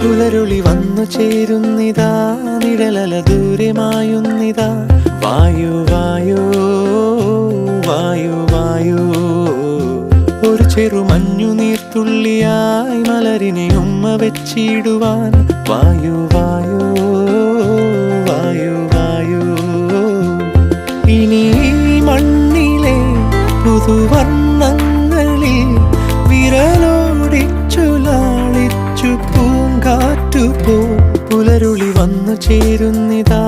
പുലരുളി വന്നു ചേരുന്നിതാ, നിഴലല ദൂരെ മായുന്നിതാ. വായു വായു വായു വായു, ഒരു ചെറു മഞ്ഞു നീർത്തുള്ളിയായി മലരിനെ ഉമ്മ വെച്ചിടുവാൻ. വായു വായു വായു വായു, ഇനി മണ്ണിലെ പുതുവർണ്ണങ്ങളിൽ വിരലോടിച്ചു ലാളിച്ചു പൂങ്കാറ്റുപോ. പുലരുളി വന്നു ചേരുന്നിതാ,